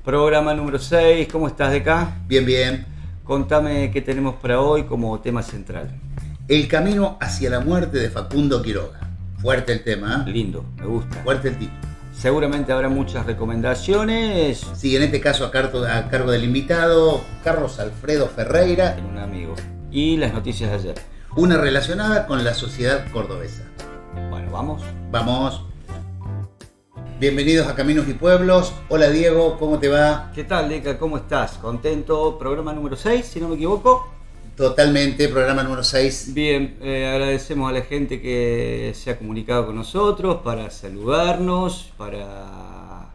Programa número 6, ¿cómo estás de acá? Bien, bien. Contame qué tenemos para hoy como tema central. El camino hacia la muerte de Facundo Quiroga. Fuerte el tema, ¿eh? Lindo, me gusta. Fuerte el título. Seguramente habrá muchas recomendaciones. Sí, en este caso a cargo del invitado, Carlos Alfredo Ferreira. Un amigo. Y las noticias de ayer. Una relacionada con la sociedad cordobesa. Bueno, ¿vamos? Vamos. Bienvenidos a Caminos y Pueblos. Hola Diego, ¿cómo te va? ¿Qué tal, Deca? ¿Cómo estás? ¿Contento? Programa número 6, si no me equivoco. Totalmente, programa número 6. Bien, agradecemos a la gente que se ha comunicado con nosotros para saludarnos, para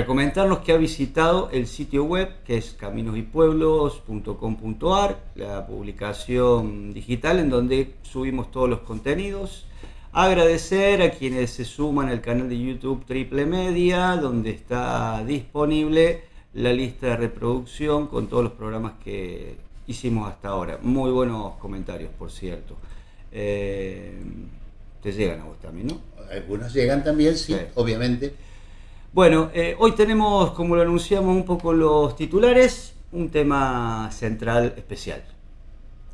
comentarnos que ha visitado el sitio web que es caminosypueblos.com.ar, la publicación digital en donde subimos todos los contenidos. Agradecer a quienes se suman al canal de YouTube Triple Media, donde está disponible la lista de reproducción con todos los programas que hicimos hasta ahora. Muy buenos comentarios, por cierto. Te llegan a vos también, ¿no? Algunos llegan también, sí, obviamente. Bueno, hoy tenemos, como lo anunciamos un poco los titulares, un tema central especial.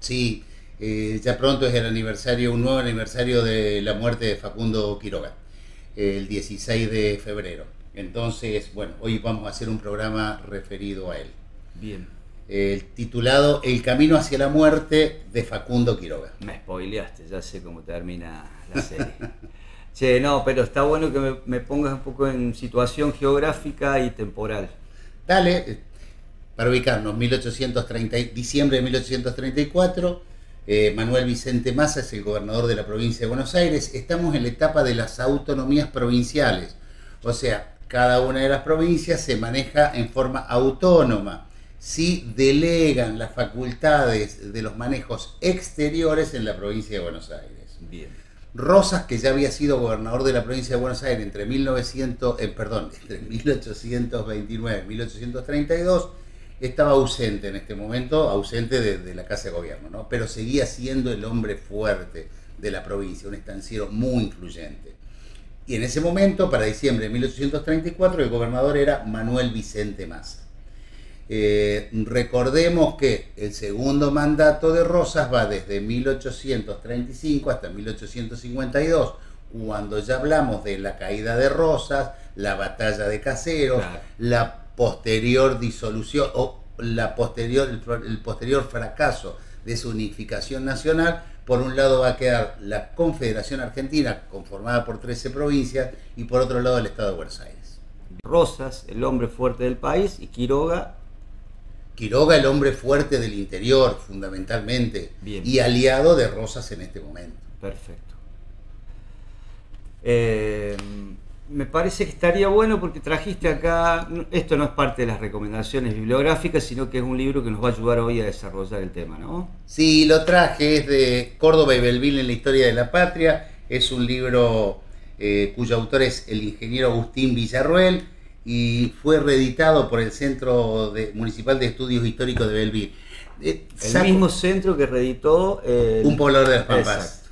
Sí, ya pronto es el aniversario, un nuevo aniversario de la muerte de Facundo Quiroga, el 16 de febrero. Entonces, bueno, hoy vamos a hacer un programa referido a él. Bien. Titulado El camino hacia la muerte de Facundo Quiroga. Me spoileaste, ya sé cómo termina la serie. Che, no, pero está bueno que me pongas un poco en situación geográfica y temporal. Dale, para ubicarnos, diciembre de 1834, Manuel Vicente Massa es el gobernador de la provincia de Buenos Aires. Estamos en la etapa de las autonomías provinciales, o sea, cada una de las provincias se maneja en forma autónoma. Sí delegan las facultades de los manejos exteriores en la provincia de Buenos Aires. Bien. Rosas, que ya había sido gobernador de la provincia de Buenos Aires entre 1829 y 1832, estaba ausente en este momento, ausente de la Casa de Gobierno, ¿no? Pero seguía siendo el hombre fuerte de la provincia, un estanciero muy influyente. Y en ese momento, para diciembre de 1834, el gobernador era Manuel Vicente Massa. Recordemos que el segundo mandato de Rosas va desde 1835 hasta 1852, cuando ya hablamos de la caída de Rosas, la batalla de Caseros, claro, la posterior disolución o el posterior fracaso de su unificación nacional. Por un lado va a quedar la Confederación Argentina, conformada por 13 provincias, y por otro lado el Estado de Buenos Aires. Rosas, el hombre fuerte del país, y Quiroga, el hombre fuerte del interior, fundamentalmente. Bien. Y aliado de Rosas en este momento. Perfecto. Me parece que estaría bueno porque trajiste acá, esto no es parte de las recomendaciones bibliográficas, sino que es un libro que nos va a ayudar hoy a desarrollar el tema, ¿no? Sí, lo traje, es de Córdoba y Belville en la historia de la patria. Es un libro cuyo autor es el ingeniero Agustín Villarroel, y fue reeditado por el Centro Municipal de Estudios Históricos de Belville. El mismo centro que reeditó Un poblador de las Pampas. Exacto.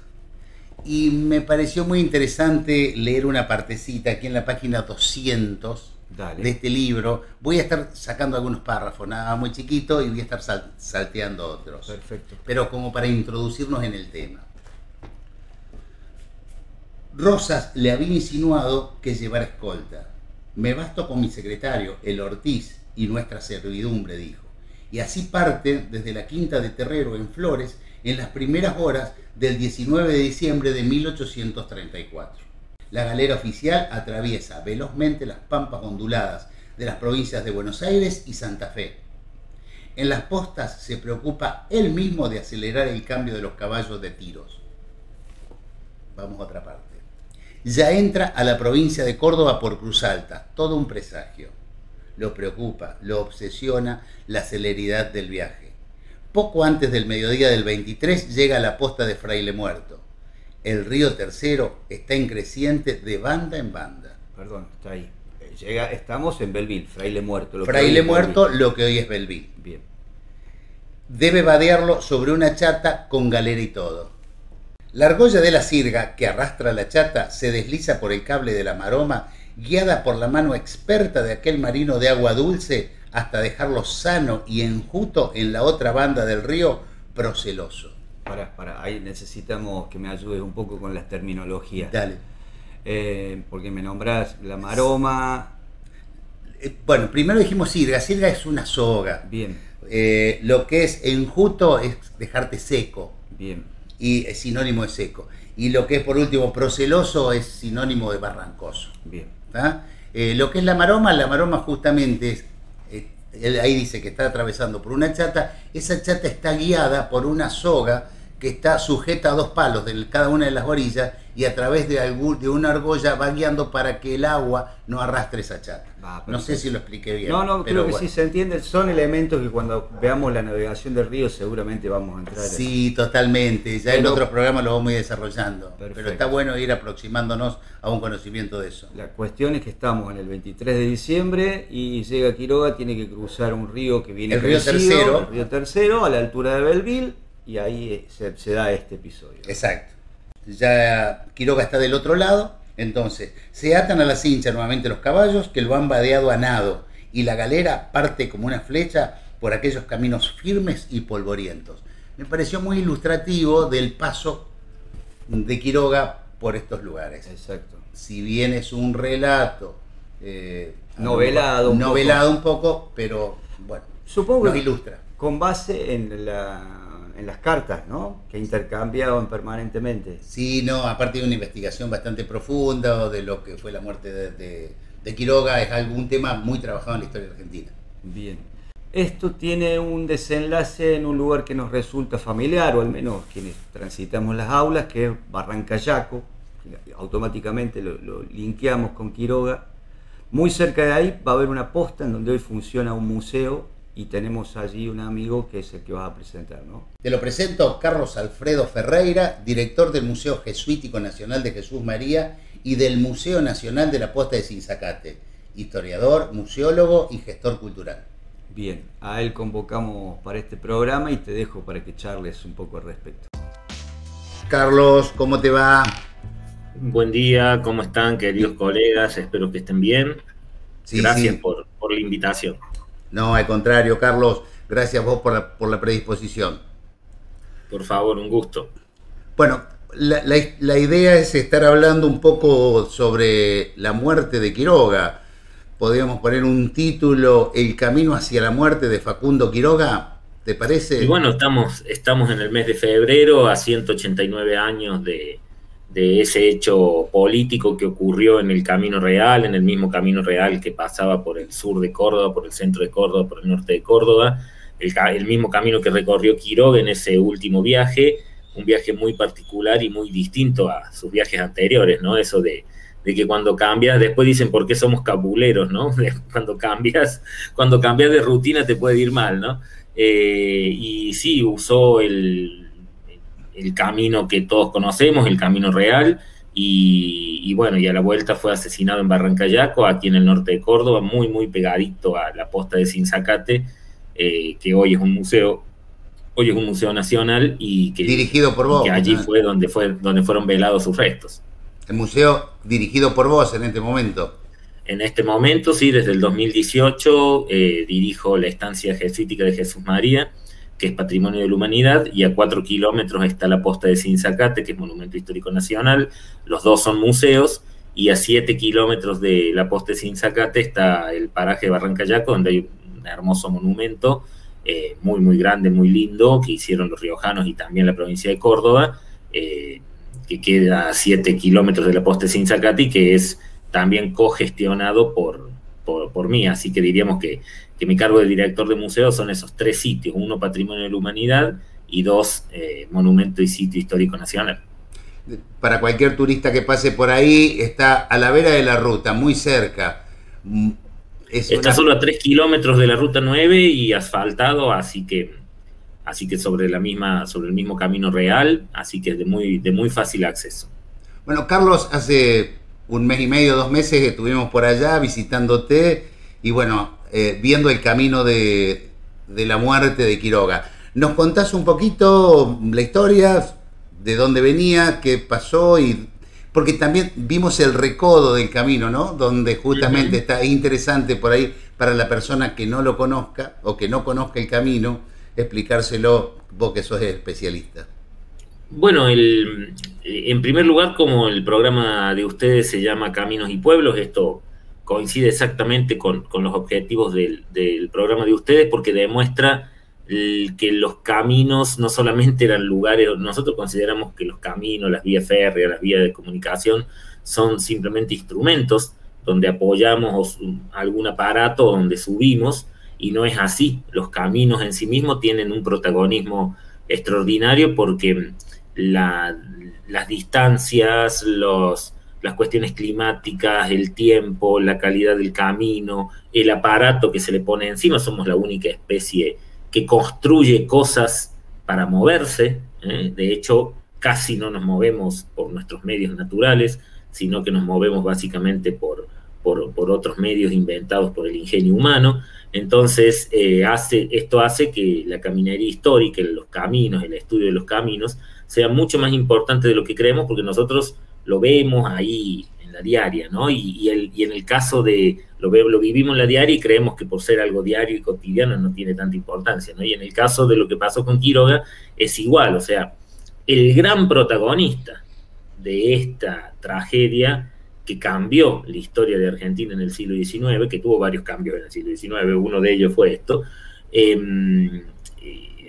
Y me pareció muy interesante leer una partecita aquí en la página 200 de este libro. Voy a estar sacando algunos párrafos, nada muy chiquito, y voy a estar salteando otros. Perfecto. Pero como para introducirnos en el tema. Rosas le había insinuado que llevara escolta. Me basto con mi secretario, el Ortiz, y nuestra servidumbre, dijo. Y así parte desde la Quinta de Terrero en Flores en las primeras horas del 19 de diciembre de 1834. La galera oficial atraviesa velozmente las pampas onduladas de las provincias de Buenos Aires y Santa Fe. En las postas se preocupa él mismo de acelerar el cambio de los caballos de tiros. Vamos a otra parte. Ya entra a la provincia de Córdoba por Cruz Alta, todo un presagio. Lo preocupa, lo obsesiona la celeridad del viaje. Poco antes del mediodía del 23 llega a la posta de Fraile Muerto. El río Tercero está en creciente de banda en banda. Perdón, está ahí. Estamos en Belville, Fraile Muerto. Fraile Muerto, lo que hoy es Belville. Bien. Debe vadearlo sobre una chata con galera y todo. La argolla de la sirga que arrastra la chata se desliza por el cable de la maroma guiada por la mano experta de aquel marino de agua dulce, hasta dejarlo sano y enjuto en la otra banda del río, proceloso. Ahí necesitamos que me ayudes un poco con las terminologías. Dale. Porque me nombrás la maroma. Bueno, primero dijimos sirga. Sirga es una soga. Bien. Lo que es enjuto es dejarte seco. Bien. Y es sinónimo de seco. Y lo que es, por último, proceloso es sinónimo de barrancoso. Bien. Lo que es la maroma justamente es, él ahí dice que está atravesando por una chata. Esa chata está guiada por una soga que está sujeta a dos palos de cada una de las orillas, y a través de una argolla va guiando para que el agua no arrastre esa chata. No sé si lo expliqué bien. No, creo que bueno, sí se entiende. Son elementos que cuando veamos la navegación del río seguramente vamos a entrar. Sí, totalmente. Ya en otros programas lo vamos a ir desarrollando. Perfecto. Pero está bueno ir aproximándonos a un conocimiento de eso. La cuestión es que estamos en el 23 de diciembre y llega a Quiroga, tiene que cruzar un río que viene crecido, el río Tercero, a la altura de Belleville, y ahí se da este episodio. Exacto. Ya Quiroga está del otro lado, entonces se atan a la cincha nuevamente los caballos, que lo han vadeado a nado, y la galera parte como una flecha por aquellos caminos firmes y polvorientos. Me pareció muy ilustrativo del paso de Quiroga por estos lugares. Exacto. Si bien es un relato novelado un poco, pero bueno, supongo nos ilustra. Con base en las cartas, ¿no? Que intercambiaban permanentemente. Sí, no, aparte de una investigación bastante profunda de lo que fue la muerte de Quiroga, es algún tema muy trabajado en la historia argentina. Bien. Esto tiene un desenlace en un lugar que nos resulta familiar, o al menos quienes transitamos las aulas, que es Barrancayaco. Automáticamente lo linkeamos con Quiroga. Muy cerca de ahí va a haber una posta en donde hoy funciona un museo, y tenemos allí un amigo que es el que vas a presentar, ¿no? Te lo presento, Carlos Alfredo Ferreira, director del Museo Jesuítico Nacional de Jesús María y del Museo Nacional de la Posta de Sinzacate, historiador, museólogo y gestor cultural. Bien, a él convocamos para este programa y te dejo para que charles un poco al respecto. Carlos, ¿cómo te va? Buen día, ¿cómo están, queridos colegas? Espero que estén bien. Sí, gracias. Sí. Por la invitación. No, al contrario, Carlos, gracias vos por la predisposición. Por favor, un gusto. Bueno, la idea es estar hablando un poco sobre la muerte de Quiroga. Podríamos poner un título, El camino hacia la muerte de Facundo Quiroga, ¿te parece? Y bueno, estamos en el mes de febrero, a 189 años de ese hecho político que ocurrió en el Camino Real, en el mismo Camino Real que pasaba por el sur de Córdoba, por el centro de Córdoba, por el norte de Córdoba, el mismo camino que recorrió Quiroga en ese último viaje, un viaje muy particular y muy distinto a sus viajes anteriores, ¿no? Eso de que cuando cambias, después dicen por qué somos cabuleros, ¿no? Cuando cambias de rutina te puede ir mal, ¿no? Y sí, usó el camino que todos conocemos, el Camino Real, y bueno, y a la vuelta fue asesinado en Barrancayaco, aquí en el norte de Córdoba, muy, muy pegadito a la posta de Sinzacate, que hoy es un museo nacional y que dirigido por vos, que allí fue donde fueron velados sus restos. El museo dirigido por vos en este momento. En este momento, sí, desde el 2018 dirijo la estancia jesuítica de Jesús María, que es Patrimonio de la Humanidad, y a 4 kilómetros está la posta de Sinzacate, que es Monumento Histórico Nacional. Los dos son museos, y a 7 kilómetros de la posta de Sinzacate está el paraje de Barrancayaco, donde hay un hermoso monumento, muy, muy grande, muy lindo, que hicieron los riojanos y también la provincia de Córdoba, que queda a 7 kilómetros de la posta de Sinzacate y que es también cogestionado por mí. Así que diríamos que mi cargo de director de museo son esos 3 sitios: 1, Patrimonio de la Humanidad, y 2, Monumento y Sitio Histórico Nacional. Para cualquier turista que pase por ahí, está a la vera de la ruta, muy cerca. Está solo a 3 kilómetros de la Ruta 9 y asfaltado, así que sobre el mismo Camino Real, así que es de muy fácil acceso. Bueno, Carlos, hace 1 mes y medio, 2 meses estuvimos por allá visitándote y bueno, viendo el camino de la muerte de Quiroga. ¿Nos contás un poquito la historia, de dónde venía, qué pasó y porque también vimos el recodo del camino, ¿no? Donde justamente está interesante por ahí para la persona que no lo conozca o que no conozca el camino, explicárselo, vos que sos especialista. Bueno, en primer lugar, como el programa de ustedes se llama Caminos y Pueblos, esto coincide exactamente con los objetivos del programa de ustedes, porque demuestra que los caminos no solamente eran lugares. Nosotros consideramos que los caminos, las vías férreas, las vías de comunicación son simplemente instrumentos donde apoyamos algún aparato, donde subimos, y no es así. Los caminos en sí mismos tienen un protagonismo extraordinario, porque las distancias, las cuestiones climáticas, el tiempo, la calidad del camino, el aparato que se le pone encima. Somos la única especie que construye cosas para moverse. De hecho, casi no nos movemos por nuestros medios naturales, sino que nos movemos básicamente por otros medios inventados por el ingenio humano. Entonces, esto hace que la caminería histórica, los caminos, el estudio de los caminos, sea mucho más importante de lo que creemos, porque nosotros lo vemos ahí en la diaria, ¿no? Y en el caso de lo vivimos en la diaria y creemos que por ser algo diario y cotidiano no tiene tanta importancia, ¿no? Y en el caso de lo que pasó con Quiroga es igual. O sea, el gran protagonista de esta tragedia que cambió la historia de Argentina en el siglo XIX, que tuvo varios cambios en el siglo XIX, uno de ellos fue esto,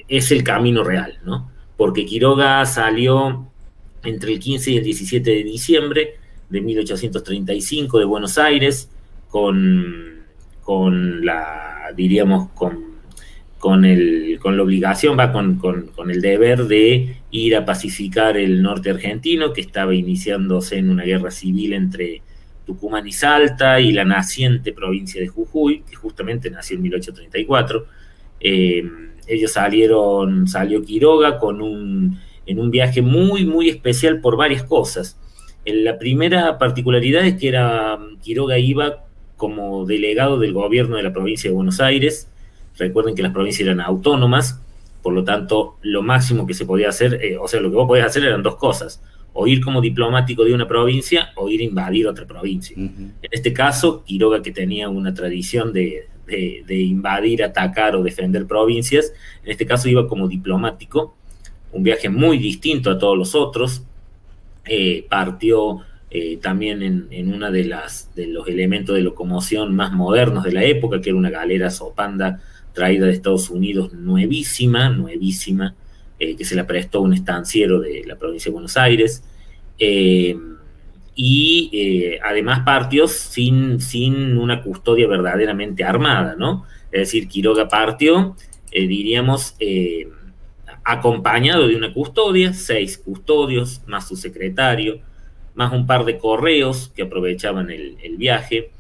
es el camino real, ¿no? Porque Quiroga salió entre el 15 y el 17 de diciembre de 1835 de Buenos Aires, con la obligación, con el deber de ir a pacificar el norte argentino, que estaba iniciándose en una guerra civil entre Tucumán y Salta y la naciente provincia de Jujuy, que justamente nació en 1834. Salió Quiroga en un viaje muy, muy especial por varias cosas. La primera particularidad es que Quiroga iba como delegado del gobierno de la provincia de Buenos Aires. Recuerden que las provincias eran autónomas, por lo tanto, lo máximo que se podía hacer, lo que vos podías hacer eran dos cosas: o ir como diplomático de una provincia, o ir a invadir otra provincia. En este caso, Quiroga, que tenía una tradición de invadir, atacar o defender provincias, en este caso iba como diplomático, un viaje muy distinto a todos los otros. Partió también en una de los elementos de locomoción más modernos de la época, que era una galera Sopanda traída de Estados Unidos, nuevísima, que se la prestó un estanciero de la provincia de Buenos Aires. Además partió sin una custodia verdaderamente armada, ¿no? Es decir, Quiroga partió, acompañado de una custodia, 6 custodios, más su secretario, más un par de correos que aprovechaban el viaje.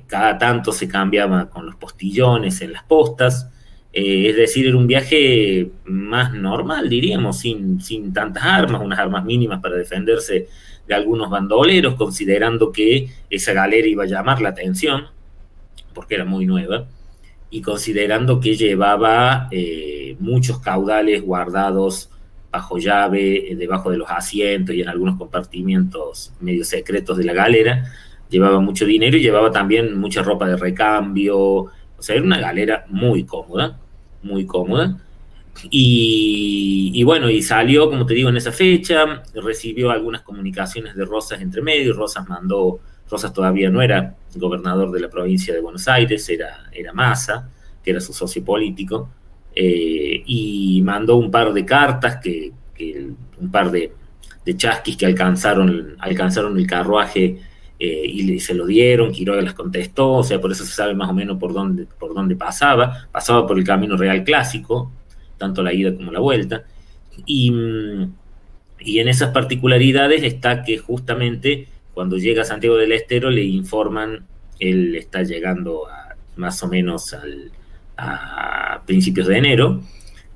Cada tanto se cambiaba con los postillones en las postas. Es decir, era un viaje más normal, diríamos, sin tantas armas, unas armas mínimas para defenderse de algunos bandoleros, considerando que esa galera iba a llamar la atención, porque era muy nueva, y considerando que llevaba muchos caudales guardados bajo llave, debajo de los asientos y en algunos compartimientos medio secretos de la galera. Llevaba mucho dinero y llevaba también mucha ropa de recambio. O sea, era una galera muy cómoda, muy cómoda. Y bueno, y salió, como te digo, en esa fecha. Recibió algunas comunicaciones de Rosas entre medio. Rosas todavía no era gobernador de la provincia de Buenos Aires, era Massa, que era su socio político, y mandó un par de cartas, un par de chasquis que alcanzaron el carruaje, y se lo dieron. Quiroga las contestó. O sea, por eso se sabe más o menos por dónde pasaba por el camino real clásico, tanto la ida como la vuelta. Y en esas particularidades está que justamente cuando llega a Santiago del Estero le informan, él está llegando más o menos a principios de enero,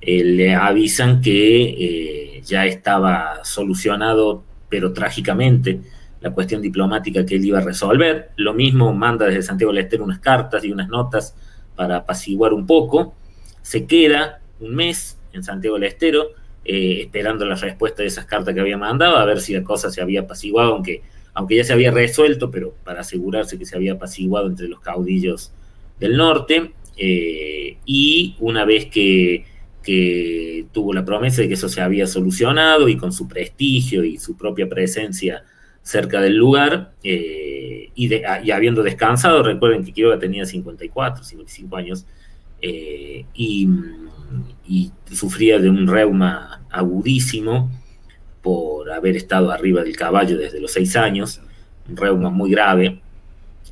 le avisan que ya estaba solucionado, pero trágicamente, la cuestión diplomática que él iba a resolver. Lo mismo manda desde Santiago del Estero unas cartas y unas notas para apaciguar un poco. Se queda un mes en Santiago del Estero, esperando la respuesta de esas cartas que había mandado, a ver si la cosa se había apaciguado, aunque ya se había resuelto, pero para asegurarse que se había apaciguado entre los caudillos del norte. Y una vez que tuvo la promesa de que eso se había solucionado, y con su prestigio y su propia presencia cerca del lugar, y habiendo descansado, recuerden que Quiroga tenía 54, 55 años, y sufría de un reuma agudísimo por haber estado arriba del caballo desde los 6 años, un reuma muy grave,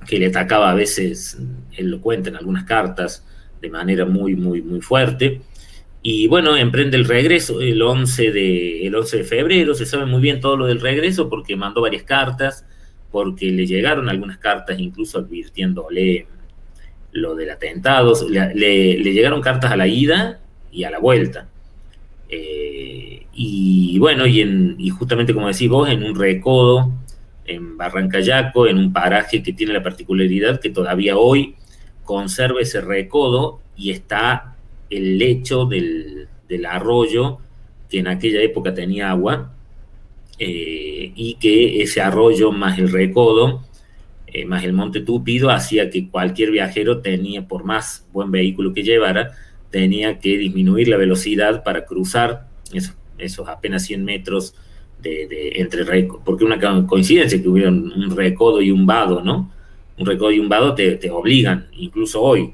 que le atacaba a veces, él lo cuenta en algunas cartas, de manera muy, muy, muy fuerte. Y bueno, emprende el regreso el 11 de febrero. Se sabe muy bien todo lo del regreso porque mandó varias cartas, porque le llegaron algunas cartas incluso advirtiéndole lo del atentado. Le llegaron cartas a la ida y a la vuelta. Y bueno, y justamente como decís vos, en un recodo en Barrancayaco, en un paraje que tiene la particularidad que todavía hoy conserva ese recodo y está el lecho del arroyo que en aquella época tenía agua, y que ese arroyo más el recodo, más el monte Tupido, hacía que cualquier viajero tenía, por más buen vehículo que llevara, tenía que disminuir la velocidad para cruzar esos apenas 100 metros entre recodo, porque una coincidencia que hubiera un recodo y un vado, ¿no? Un recodo y un vado te obligan, incluso hoy,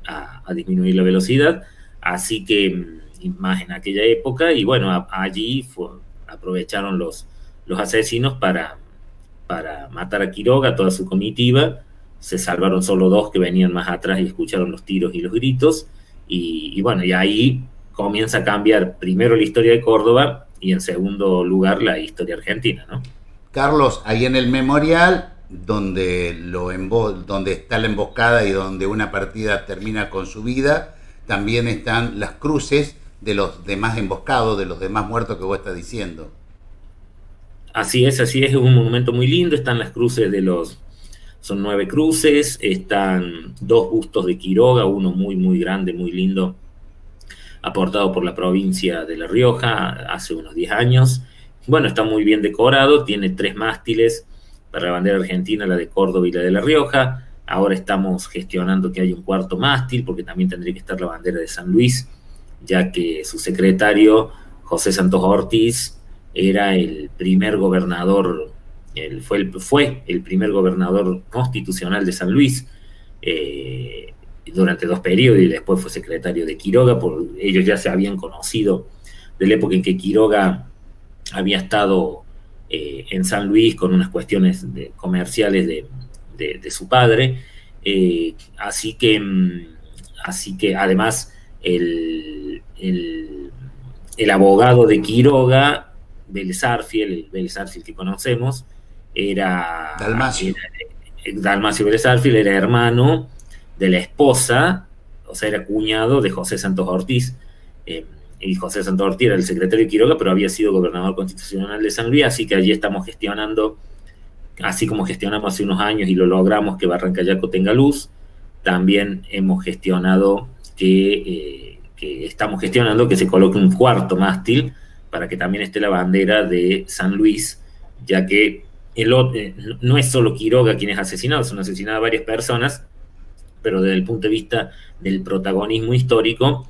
a disminuir la velocidad, así que más en aquella época, y bueno, allí aprovecharon los asesinos para matar a Quiroga, toda su comitiva. Se salvaron solo 2 que venían más atrás y escucharon los tiros y los gritos, y bueno, y ahí comienza a cambiar primero la historia de Córdoba y en segundo lugar la historia argentina, ¿no? Carlos, ahí en el memorial, donde está la emboscada y donde una partida termina con su vida, también están las cruces de los demás emboscados, de los demás muertos que vos estás diciendo. Así es, es un monumento muy lindo. Están las cruces son 9 cruces, están 2 bustos de Quiroga, uno muy, muy grande, muy lindo, aportado por la provincia de La Rioja hace unos 10 años. Bueno, está muy bien decorado, tiene 3 mástiles para la bandera argentina, la de Córdoba y la de La Rioja. Ahora estamos gestionando que haya un 4º mástil, porque también tendría que estar la bandera de San Luis, ya que su secretario, José Santos Ortiz, era el primer gobernador, fue el primer gobernador constitucional de San Luis, durante 2 periodos, y después fue secretario de Quiroga. Ellos ya se habían conocido de la época en que Quiroga había estado en San Luis con unas cuestiones comerciales de su padre, así que además el abogado de Quiroga, Vélez Arfiel, el Vélez Arfiel que conocemos, era Dalmacio Vélez Arfiel, era hermano de la esposa, o sea, era cuñado de José Santos Ortiz, y José Santos Ortiz era el secretario de Quiroga, pero había sido gobernador constitucional de San Luis, así que allí estamos gestionando, así como gestionamos hace unos años y lo logramos que Barrancayaco tenga luz, también hemos gestionado que estamos gestionando que se coloque un 4º mástil para que también esté la bandera de San Luis, ya que no es solo Quiroga quien es asesinado, son asesinadas varias personas, pero desde el punto de vista del protagonismo histórico,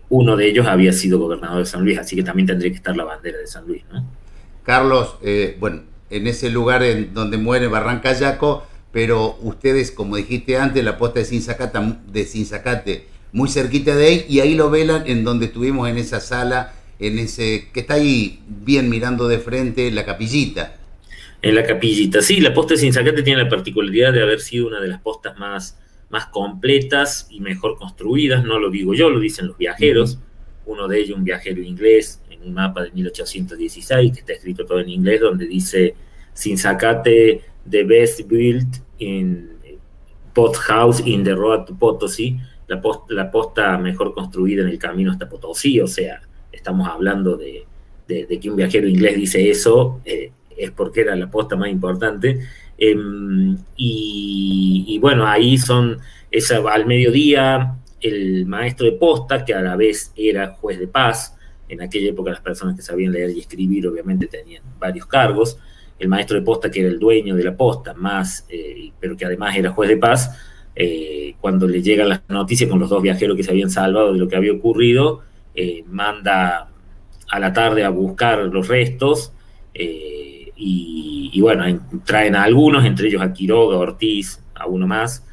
uno de ellos había sido gobernador de San Luis, así que también tendría que estar la bandera de San Luis, ¿no? Carlos, bueno, en ese lugar en donde muere Barrancayaco, pero ustedes, como dijiste antes, la posta de Sinzacate, muy cerquita de ahí, y ahí lo velan en donde estuvimos en esa sala, que está ahí bien mirando de frente la capillita. En la capillita, sí, la posta de Sinzacate tiene la particularidad de haber sido una de las postas más completas y mejor construidas. No lo digo yo, lo dicen los viajeros. Uno de ellos, un viajero inglés, en un mapa de 1816, que está escrito todo en inglés, donde dice Sinzacate, the best built in pot house in the road to Potosí, la posta mejor construida en el camino hasta Potosí. O sea, estamos hablando de que un viajero inglés dice eso, es porque era la posta más importante. Y bueno, ahí al mediodía, el maestro de posta, que a la vez era juez de paz, En aquella época las personas que sabían leer y escribir obviamente tenían varios cargos. El maestro de posta, que era el dueño de la posta, pero que además era juez de paz, cuando le llegan las noticias con los 2 viajeros que se habían salvado de lo que había ocurrido, manda a la tarde a buscar los restos, y bueno, traen a algunos, entre ellos a Quiroga, Ortiz, a uno más,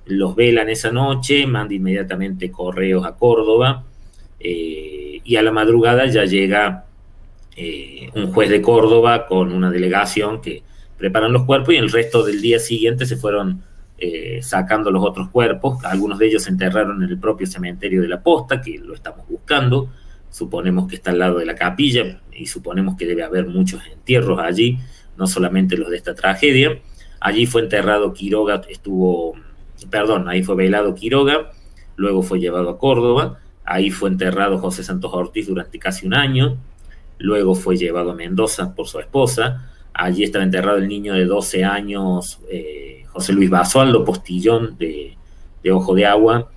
los velan esa noche, manda inmediatamente correos a Córdoba, y a la madrugada ya llega un juez de Córdoba con una delegación que preparan los cuerpos, y el resto del día siguiente se fueron sacando los otros cuerpos. Algunos de ellos se enterraron en el propio cementerio de la Posta, que lo estamos buscando. Suponemos que está al lado de la capilla y suponemos que debe haber muchos entierros allí, no solamente los de esta tragedia. Allí fue enterrado Quiroga, ahí fue velado Quiroga, luego fue llevado a Córdoba, ahí fue enterrado José Santos Ortiz durante casi un año, luego fue llevado a Mendoza por su esposa. Allí estaba enterrado el niño de 12 años, José Luis Basualdo Postillón, de Ojo de Agua,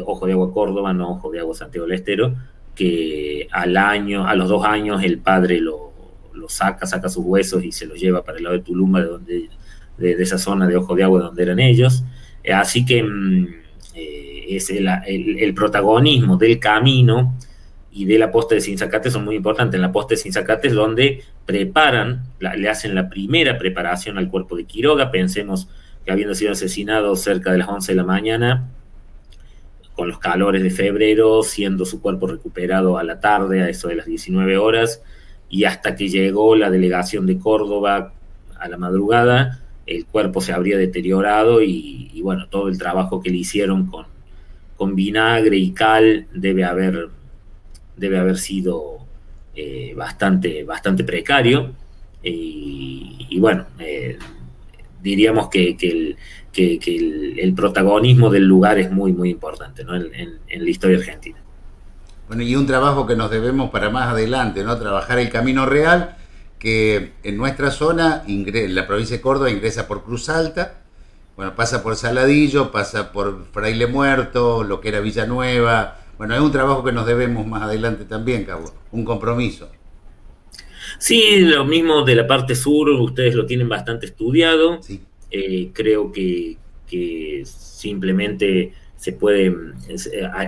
Ojo de Agua Córdoba, no Ojo de Agua Santiago del Estero, que a los 2 años el padre lo saca sus huesos y se los lleva para el lado de Tulumba, de esa zona de Ojo de Agua donde eran ellos. Así que es el protagonismo del camino y de la posta de Sinzacate son muy importantes. En la posta de Sinzacate es donde le hacen la primera preparación al cuerpo de Quiroga. Pensemos que habiendo sido asesinado cerca de las 11 de la mañana, con los calores de febrero, siendo su cuerpo recuperado a la tarde, a eso de las 19 horas, y hasta que llegó la delegación de Córdoba a la madrugada, el cuerpo se habría deteriorado y bueno, todo el trabajo que le hicieron con vinagre y cal debe haber sido bastante precario, y bueno, diríamos que el protagonismo del lugar es muy, muy importante, ¿no? en la historia argentina. Bueno, y un trabajo que nos debemos para más adelante, ¿no? Trabajar el Camino Real, que en nuestra zona, en la provincia de Córdoba, ingresa por Cruz Alta, bueno, pasa por Saladillo, pasa por Fraile Muerto, lo que era Villanueva. Bueno, es un trabajo que nos debemos más adelante también, Cabo, un compromiso. Sí, lo mismo de la parte sur, ustedes lo tienen bastante estudiado. Sí. Creo que simplemente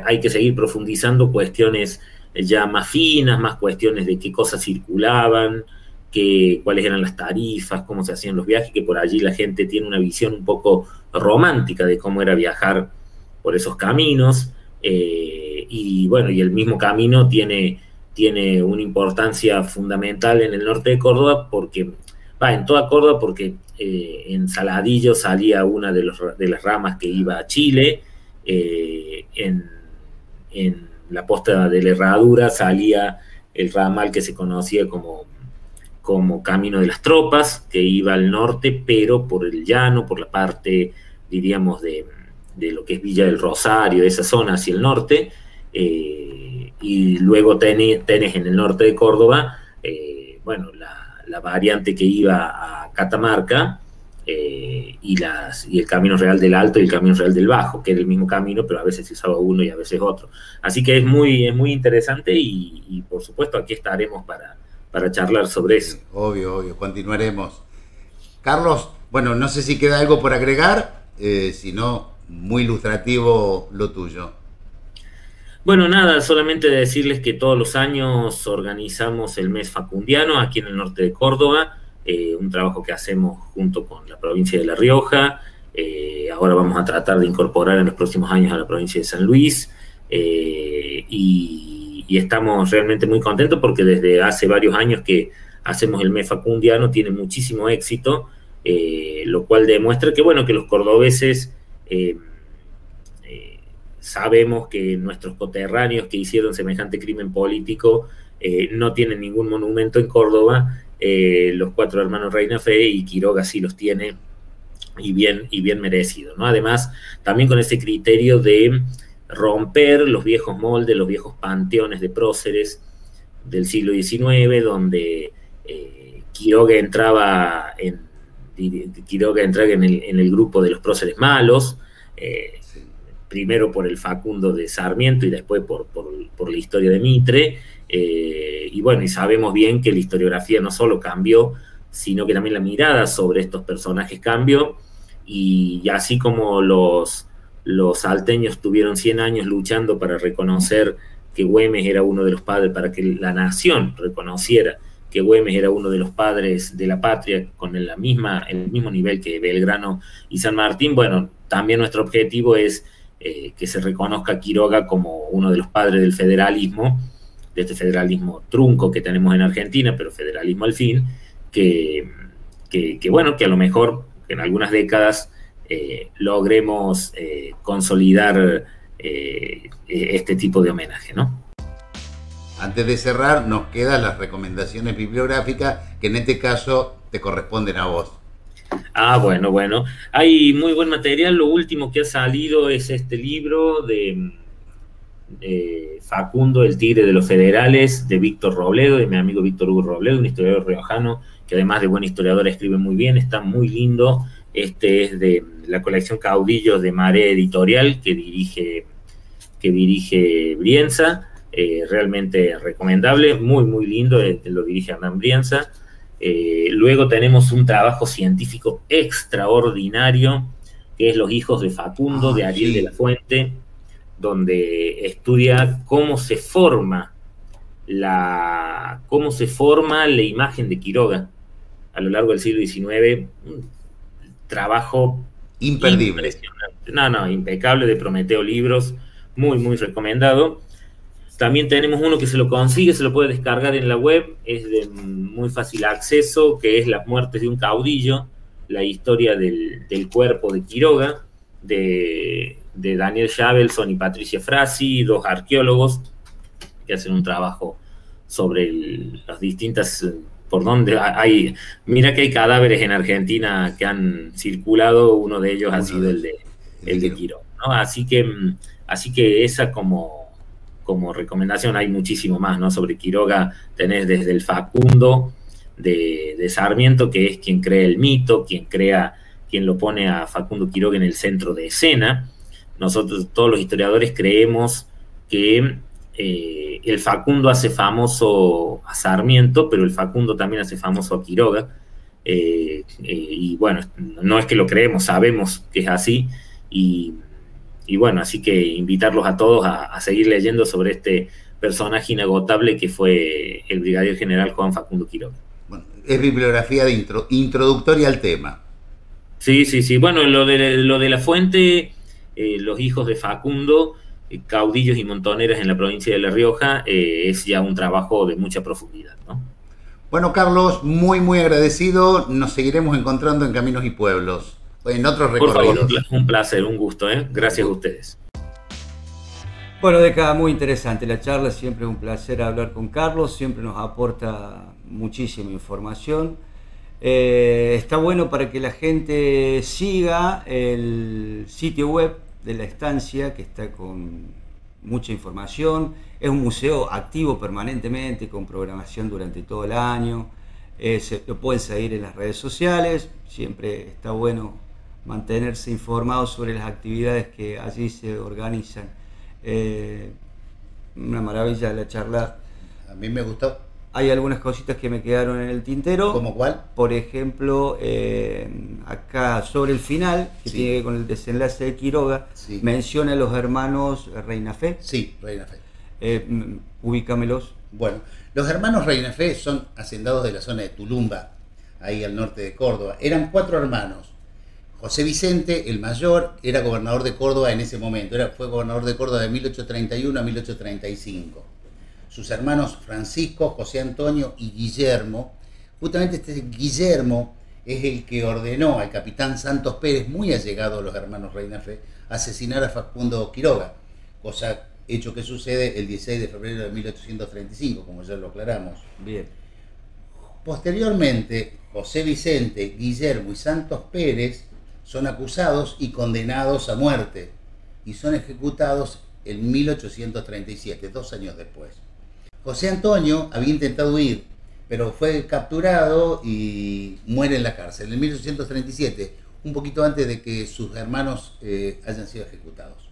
hay que seguir profundizando cuestiones ya más finas, más cuestiones de qué cosas circulaban, cuáles eran las tarifas, cómo se hacían los viajes, que por allí la gente tiene una visión un poco romántica de cómo era viajar por esos caminos, y bueno, y el mismo camino tiene una importancia fundamental en el norte de Córdoba, en toda Córdoba, porque en Saladillo salía una de las ramas que iba a Chile, en la posta de la Herradura salía el ramal que se conocía como Camino de las Tropas, que iba al norte, pero por el llano, por la parte, diríamos, de lo que es Villa del Rosario, esa zona hacia el norte, y luego tenés en el norte de Córdoba, bueno, la variante que iba a Catamarca, y el Camino Real del Alto y el Camino Real del Bajo, que era el mismo camino, pero a veces se usaba uno y a veces otro. Así que es muy interesante, y por supuesto aquí estaremos para charlar sobre eso. Obvio, continuaremos. Carlos, bueno, no sé si queda algo por agregar, si no, muy ilustrativo lo tuyo. Bueno, nada, solamente decirles que todos los años organizamos el mes facundiano aquí en el norte de Córdoba, un trabajo que hacemos junto con la provincia de La Rioja. Ahora vamos a tratar de incorporar en los próximos años a la provincia de San Luis, y estamos realmente muy contentos porque desde hace varios años que hacemos el mes facundiano, tiene muchísimo éxito, lo cual demuestra que, bueno, que los cordobeses sabemos que nuestros coterráneos que hicieron semejante crimen político no tienen ningún monumento en Córdoba. Los 4 hermanos Reina Fe y Quiroga sí los tiene, y bien merecido, ¿no? Además, también con ese criterio de romper los viejos moldes, los viejos panteones de próceres del siglo XIX, donde Quiroga entraba en el grupo de los próceres malos, primero por el Facundo de Sarmiento y después por la historia de Mitre, y bueno, y sabemos bien que la historiografía no solo cambió, sino que también la mirada sobre estos personajes cambió, y así como los salteños tuvieron 100 años luchando para reconocer que Güemes era uno de los padres, para que la nación reconociera que Güemes era uno de los padres de la patria con el mismo nivel que Belgrano y San Martín, bueno, también nuestro objetivo es que se reconozca a Quiroga como uno de los padres del federalismo, de este federalismo trunco que tenemos en Argentina, pero federalismo al fin, que bueno, que a lo mejor en algunas décadas logremos consolidar este tipo de homenaje, ¿no? Antes de cerrar, nos quedan las recomendaciones bibliográficas, que en este caso te corresponden a vos. Bueno. Hay muy buen material. Lo último que ha salido es este libro de Facundo, el Tigre de los Federales, de Víctor Robledo, de mi amigo Víctor Hugo Robledo, un historiador riojano que además de buen historiador escribe muy bien, está muy lindo. Este es de la colección Caudillos de Marea Editorial, que dirige Brienza. Realmente recomendable, muy lindo, lo dirige Hernán Brienza. Luego tenemos un trabajo científico extraordinario, que es Los hijos de Facundo, de Ariel de la Fuente, donde estudia cómo se forma la imagen de Quiroga a lo largo del siglo XIX. Un trabajo imperdible. Impresionante. Impecable, de Prometeo Libros, muy recomendado. También tenemos uno que se lo consigue, se lo puede descargar en la web, es de muy fácil acceso, que es Las muertes de un caudillo, la historia del cuerpo de Quiroga, de Daniel Shavelson y Patricia Frasi, dos arqueólogos que hacen un trabajo sobre las distintas, por donde hay, mira que hay cadáveres en Argentina que han circulado, uno de ellos ha sido el de Quiroga, ¿no? Así que esa como recomendación. Hay muchísimo más, ¿no? Sobre Quiroga tenés desde el Facundo de Sarmiento, que es quien crea el mito, quien lo pone a Facundo Quiroga en el centro de escena. Nosotros, todos los historiadores, creemos que el Facundo hace famoso a Sarmiento, pero el Facundo también hace famoso a Quiroga. Y bueno, no es que lo creemos, sabemos que es así, y bueno, así que invitarlos a todos a seguir leyendo sobre este personaje inagotable que fue el brigadier general Juan Facundo Quiroga. Bueno, es bibliografía introductoria al tema. Sí. Bueno, lo de la fuente, Los hijos de Facundo, caudillos y montoneras en la provincia de La Rioja, es ya un trabajo de mucha profundidad, ¿no? Bueno, Carlos, muy agradecido. Nos seguiremos encontrando en Caminos y Pueblos, en otros recorridos. Por favor, un placer, un gusto, ¿eh? Gracias a ustedes. Bueno, Deca, muy interesante la charla, siempre es un placer hablar con Carlos, siempre nos aporta muchísima información. Está bueno para que la gente siga el sitio web de la estancia, que está con mucha información. Es un museo activo permanentemente, con programación durante todo el año. Lo pueden seguir en las redes sociales, siempre está bueno mantenerse informado sobre las actividades que allí se organizan. Una maravilla la charla. A mí me gustó. Hay algunas cositas que me quedaron en el tintero. ¿Cómo cuál? Por ejemplo, acá sobre el final, que tiene que ver con el desenlace de Quiroga, menciona a los hermanos Reinafé. Sí, Reinafé. Ubícamelos. Bueno, los hermanos Reinafé son hacendados de la zona de Tulumba, ahí al norte de Córdoba. Eran 4 hermanos. José Vicente, el mayor, era gobernador de Córdoba en ese momento. Fue gobernador de Córdoba de 1831 a 1835. Sus hermanos Francisco, José Antonio y Guillermo. Justamente este Guillermo es el que ordenó al capitán Santos Pérez, muy allegado a los hermanos Reinafé, asesinar a Facundo Quiroga, hecho que sucede el 16 de febrero de 1835, como ya lo aclaramos. Bien. Posteriormente, José Vicente, Guillermo y Santos Pérez son acusados y condenados a muerte y son ejecutados en 1837, 2 años después. José Antonio había intentado huir, pero fue capturado y muere en la cárcel en 1837, un poquito antes de que sus hermanos hayan sido ejecutados.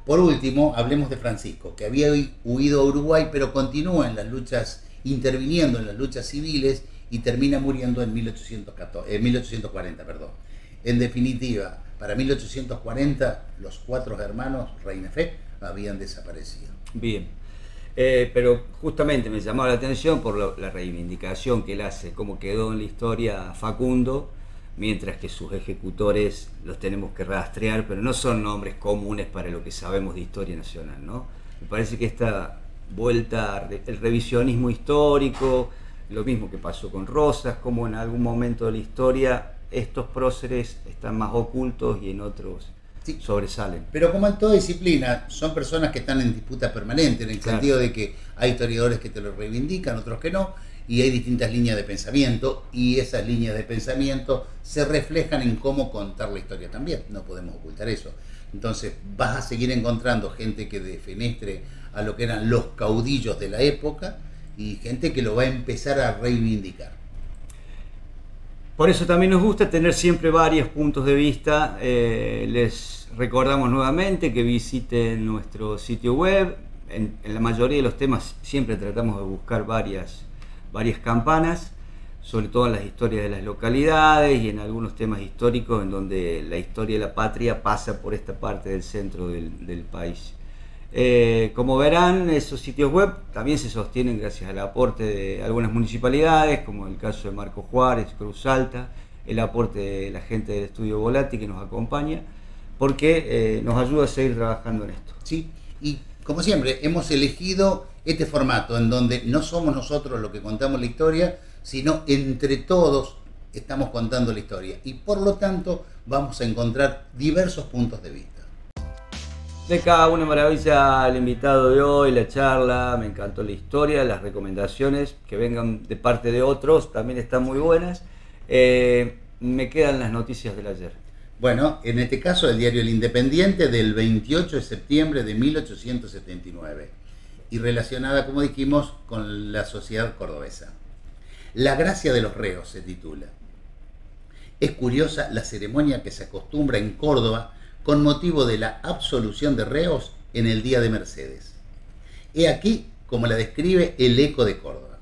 Por último, hablemos de Francisco, que había huido a Uruguay, pero continúa en las luchas, interviniendo en las luchas civiles y termina muriendo en 1840. Perdón. En definitiva, para 1840 los 4 hermanos Reinefect habían desaparecido. Bien, pero justamente me llamaba la atención por la reivindicación que él hace, cómo quedó en la historia Facundo, mientras que sus ejecutores los tenemos que rastrear, pero no son nombres comunes para lo que sabemos de historia nacional, ¿no? Me parece que esta vuelta, el revisionismo histórico, lo mismo que pasó con Rosas, como en algún momento de la historia estos próceres están más ocultos y en otros sí sobresalen. Pero como en toda disciplina, son personas que están en disputa permanente, en el claro sentido de que hay historiadores que te lo reivindican, otros que no, y hay distintas líneas de pensamiento, y esas líneas de pensamiento se reflejan en cómo contar la historia también, no podemos ocultar eso. Entonces vas a seguir encontrando gente que defenestre a lo que eran los caudillos de la época, y gente que lo va a empezar a reivindicar. Por eso también nos gusta tener siempre varios puntos de vista. Les recordamos nuevamente que visiten nuestro sitio web. En la mayoría de los temas siempre tratamos de buscar varias campanas, sobre todo en las historias de las localidades y en algunos temas históricos en donde la historia de la patria pasa por esta parte del centro del país. Como verán, esos sitios web también se sostienen gracias al aporte de algunas municipalidades, como el caso de Marcos Juárez, Cruz Alta, el aporte de la gente del estudio Volati que nos acompaña, porque nos ayuda a seguir trabajando en esto. Sí, y como siempre, hemos elegido este formato en donde no somos nosotros los que contamos la historia, sino entre todos estamos contando la historia, y por lo tanto vamos a encontrar diversos puntos de vista. De cada una maravilla el invitado de hoy, la charla, me encantó la historia, las recomendaciones que vengan de parte de otros también están muy buenas. Me quedan las noticias del ayer. Bueno, en este caso el diario El Independiente del 28 de septiembre de 1879 y relacionada, como dijimos, con la sociedad cordobesa. La gracia de los reos se titula. Es curiosa la ceremonia que se acostumbra en Córdoba con motivo de la absolución de reos en el Día de Mercedes. He aquí como la describe el Eco de Córdoba.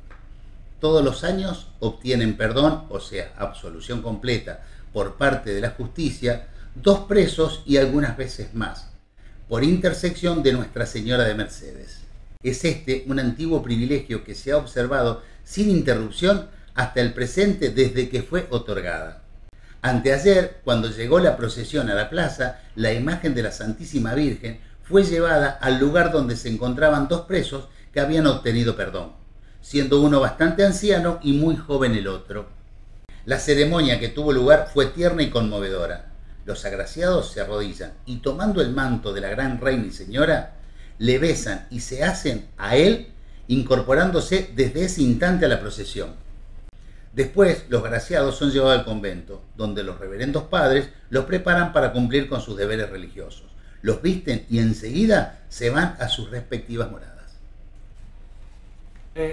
Todos los años obtienen perdón, o sea, absolución completa, por parte de la justicia, 2 presos y algunas veces más, por intersección de Nuestra Señora de Mercedes. Es este un antiguo privilegio que se ha observado sin interrupción hasta el presente desde que fue otorgada. Anteayer, cuando llegó la procesión a la plaza, la imagen de la Santísima Virgen fue llevada al lugar donde se encontraban 2 presos que habían obtenido perdón, siendo uno bastante anciano y muy joven el otro. La ceremonia que tuvo lugar fue tierna y conmovedora. Los agraciados se arrodillan y, tomando el manto de la gran reina y señora, le besan y se hacen a él, incorporándose desde ese instante a la procesión. Después, los agraciados son llevados al convento, donde los reverendos padres los preparan para cumplir con sus deberes religiosos. Los visten y enseguida se van a sus respectivas moradas.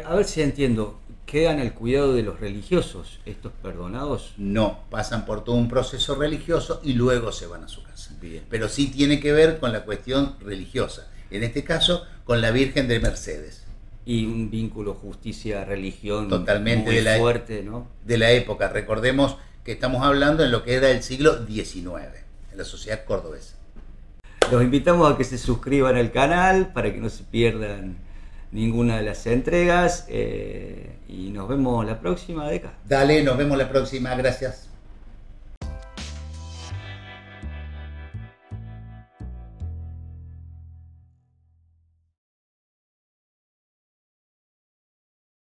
A ver si entiendo, ¿quedan al cuidado de los religiosos estos perdonados? No, pasan por todo un proceso religioso y luego se van a su casa. Bien. Pero sí tiene que ver con la cuestión religiosa, en este caso con la Virgen de Mercedes. Y un vínculo justicia-religión totalmente muy fuerte, ¿no? De la época. Recordemos que estamos hablando en lo que era el siglo XIX, en la sociedad cordobesa. Los invitamos a que se suscriban al canal para que no se pierdan ninguna de las entregas y nos vemos la próxima década. Dale, nos vemos la próxima, gracias.